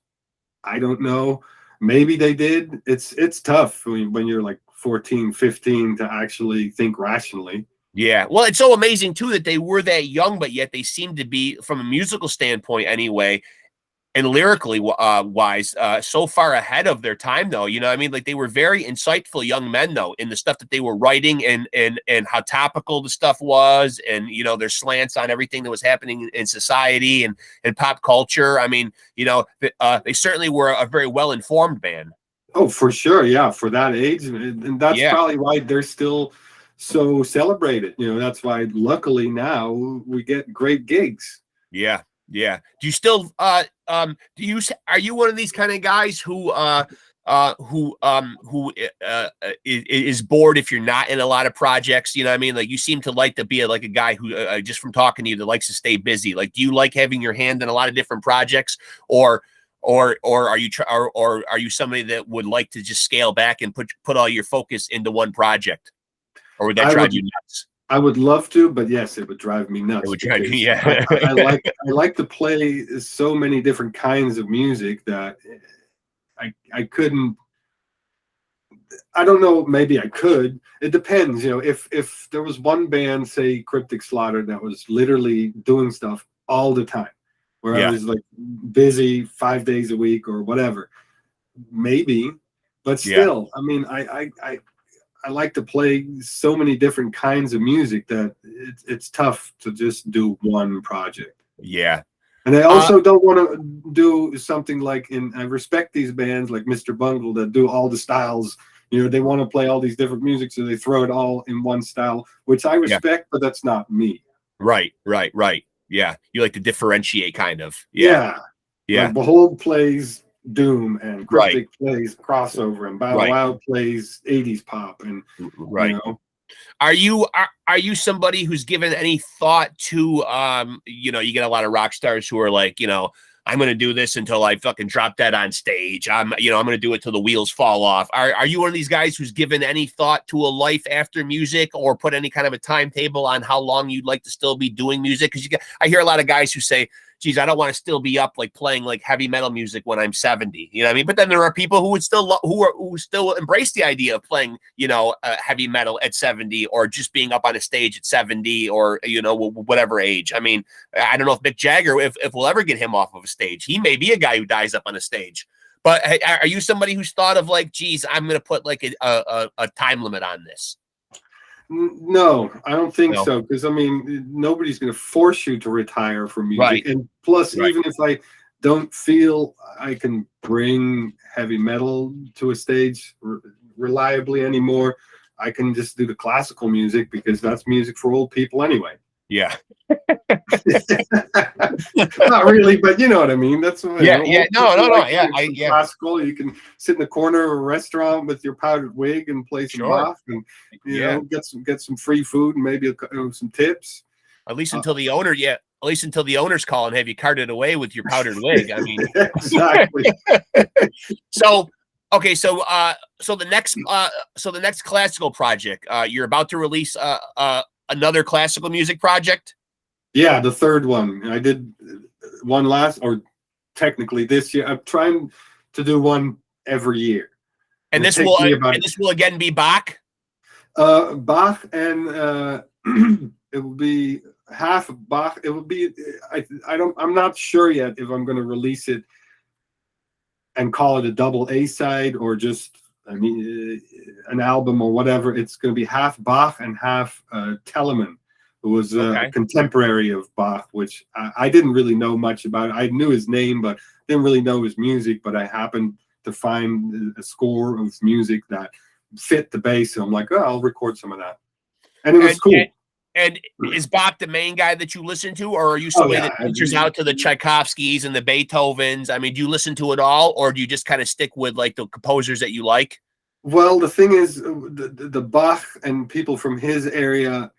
I don't know. Maybe they did. It's tough when you're like 14, 15 to actually think rationally. Yeah. Well, it's so amazing too that they were that young, but yet they seem to be, from a musical standpoint anyway, and lyrically wise, so far ahead of their time, though. You know what I mean? Like, they were very insightful young men, though, in the stuff that they were writing and how topical the stuff was, and, you know, their slants on everything that was happening in society and pop culture. I mean, you know, they certainly were a very well-informed band. Oh, for sure. Yeah. For that age. And that's probably why they're still so celebrated. You know, that's why luckily now we get great gigs. Yeah. Yeah. Do you still are you one of these kind of guys who is bored if you're not in a lot of projects? You know what I mean? Like, you seem to like to be like a guy who just from talking to you that likes to stay busy. Like, do you like having your hand in a lot of different projects, or are you somebody that would like to just scale back and put all your focus into one project? Or would that drive you nuts? I would love to, but yes, it would drive me nuts. It would drive you, I like to play so many different kinds of music that I couldn't. I don't know. Maybe I could. It depends. You know, if there was one band, say Cryptic Slaughter, that was literally doing stuff all the time, where I was like busy 5 days a week or whatever, maybe. But still, I mean, I like to play so many different kinds of music that it's tough to just do one project. Yeah. And I also don't want to do something like I respect these bands like Mr. Bungle that do all the styles. You know, they want to play all these different music, so they throw it all in one style, which I respect, but that's not me. Right. Yeah. You like to differentiate, kind of. Yeah. Like Behold plays Doom, and Cryptic plays crossover, and Bow Wow plays 80s pop, and you know. Are you somebody who's given any thought to you know, you get a lot of rock stars who are like, you know, I'm going to do this until I fucking drop dead on stage. I'm going to do it till the wheels fall off. Are you one of these guys who's given any thought to a life after music, or put any kind of a timetable on how long you'd like to still be doing music? Because I hear a lot of guys who say, geez, I don't want to still be up like playing like heavy metal music when I'm 70. You know what I mean? But then there are people who would still who still embrace the idea of playing, heavy metal at 70, or just being up on a stage at 70, or whatever age. I mean, I don't know if Mick Jagger, if we'll ever get him off of a stage. He may be a guy who dies up on a stage. But are you somebody who's thought of like, geez, I'm going to put like a time limit on this? No, I don't think No. so. Because I mean, nobody's going to force you to retire from music. Right. And plus, Right. even if I don't feel I can bring heavy metal to a stage reliably anymore, I can just do the classical music, because that's music for old people anyway. Yeah. Not really, but you know what I mean. That's what, Yeah. Classical. You can sit in the corner of a restaurant with your powdered wig and play some Bach, and get some free food and maybe some tips. At least until the owner, At least until the owner's call and have you carted away with your powdered wig. I mean, exactly. So the next classical project, you're about to release another classical music project. Yeah, the third one. I did one technically this year. I'm trying to do one every year. And this will again be Bach. Bach, and it will be half of Bach. It will be. I'm not sure yet if I'm going to release it and call it a double A side, or just an album or whatever. It's going to be half Bach and half Telemann, who was a contemporary of Bach, which I didn't really know much about. I knew his name, but didn't really know his music. But I happened to find a score of music that fit the bass, so I'm like, oh, I'll record some of that. And it was cool. And is Bach the main guy that you listen to, or are you somebody that ventures out to the Tchaikovskys and the Beethovens? I mean, do you listen to it all, or do you just kind of stick with like the composers that you like? Well, the thing is, the Bach and people from his era,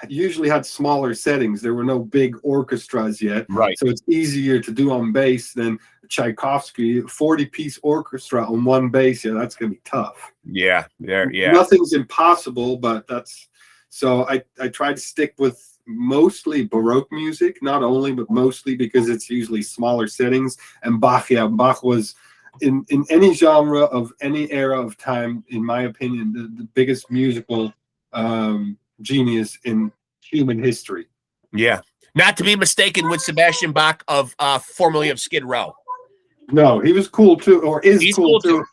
usually had smaller settings. There were no big orchestras yet, right? So it's easier to do on bass than Tchaikovsky. 40-piece orchestra on one bass, that's gonna be tough. Yeah. Nothing's impossible, but that's so. I try to stick with mostly Baroque music, not only but mostly because it's usually smaller settings. And Bach was in any genre of any era of time, in my opinion, the biggest musical genius in human history. Yeah, not to be mistaken with Sebastian Bach of formerly of Skid Row. No, he was cool too, or he's cool too.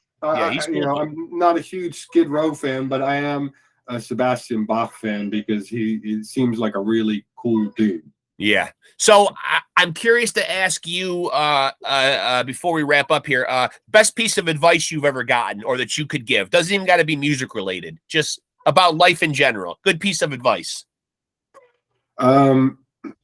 He's cool too. I'm not a huge Skid Row fan, but I am a Sebastian Bach fan because he seems like a really cool dude. Yeah. So I'm curious to ask you before we wrap up here, best piece of advice you've ever gotten or that you could give. Doesn't even got to be music related, just about life in general. Good piece of advice.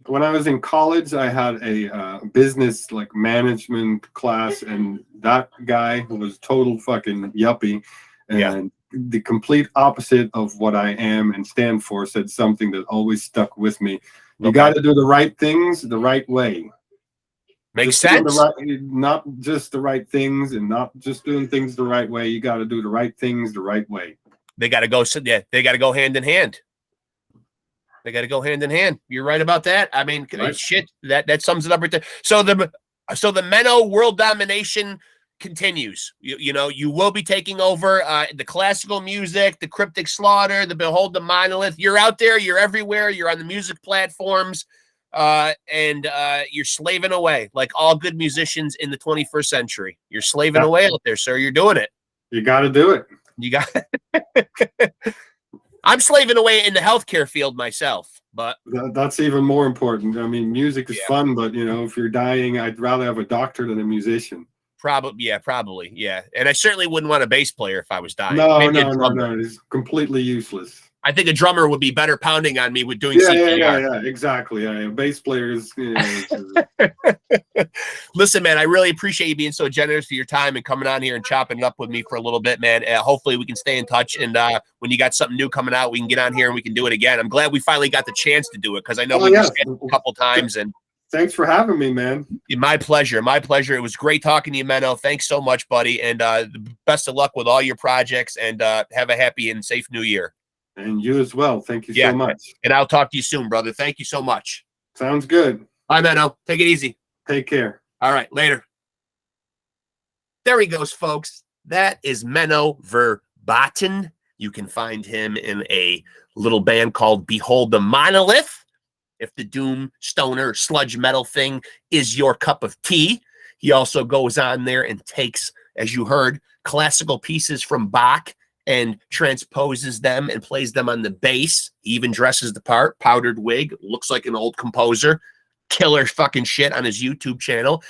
When I was in college, I had a business like management class, and that guy was total fucking yuppie, and the complete opposite of what I am and stand for, said something that always stuck with me. You got to do the right things the right way. Makes sense. Not just the right things, and not just doing things the right way. You got to do the right things the right way. They got to go. They got to go hand in hand. They got to go hand in hand. You're right about that. I mean, shit. That sums it up right there. So the Menno world domination continues. You will be taking over the classical music, the CRYPTIC Slaughter, the Behold the Monolith. You're out there. You're everywhere. You're on the music platforms, and you're slaving away like all good musicians in the 21st century. You're slaving away out there, sir. You're doing it. You got to do it. You got. I'm slaving away in the healthcare field myself, but that's even more important. I mean, music is fun, but if you're dying, I'd rather have a doctor than a musician. Probably. And I certainly wouldn't want a bass player if I was dying. No. It's completely useless. I think a drummer would be better pounding on me with doing CPR. Yeah, exactly. A bass player is. Listen, man, I really appreciate you being so generous with your time and coming on here and chopping it up with me for a little bit, man. Hopefully we can stay in touch, and when you got something new coming out, we can get on here and we can do it again. I'm glad we finally got the chance to do it because I know we just had a couple times and. Thanks for having me, man. My pleasure. My pleasure. It was great talking to you, Menno. Thanks so much, buddy. And best of luck with all your projects, and have a happy and safe new year. And you as well. Thank you so much. And I'll talk to you soon, brother. Thank you so much. Sounds good. Bye, Menno. Take it easy. Take care. All right, later. There he goes, folks. That is MENNO VERBATEN. You can find him in a little band called Behold the Monolith. If the doom, stoner, sludge metal thing is your cup of tea. He also goes on there and takes, as you heard, classical pieces from Bach and transposes them and plays them on the bass. He even dresses the part, powdered wig, looks like an old composer. Killer fucking shit on his YouTube channel.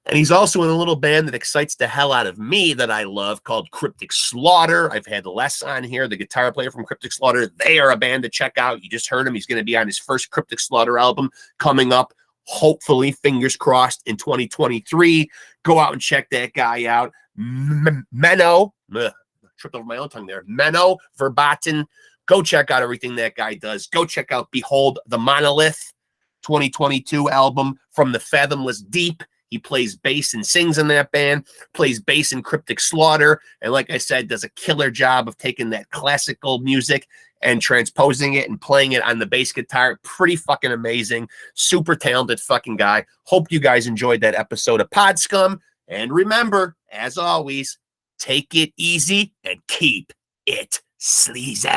And he's also in a little band that excites the hell out of me that I love called CRYPTIC SLAUGHTER. I've had Les on here, the guitar player from CRYPTIC SLAUGHTER. They are a band to check out. You just heard him. He's going to be on his first CRYPTIC SLAUGHTER album coming up, hopefully, fingers crossed, in 2023. Go out and check that guy out. Menno, tripped over my own tongue there. MENNO VERBATEN. Go check out everything that guy does. Go check out Behold the Monolith 2022 album from the Fathomless Deep. He plays bass and sings in that band, plays bass in CRYPTIC SLAUGHTER, and like I said, does a killer job of taking that classical music and transposing it and playing it on the bass guitar. Pretty fucking amazing. Super talented fucking guy. Hope you guys enjoyed that episode of Pod Scum. And remember, as always, take it easy and keep it sleazy.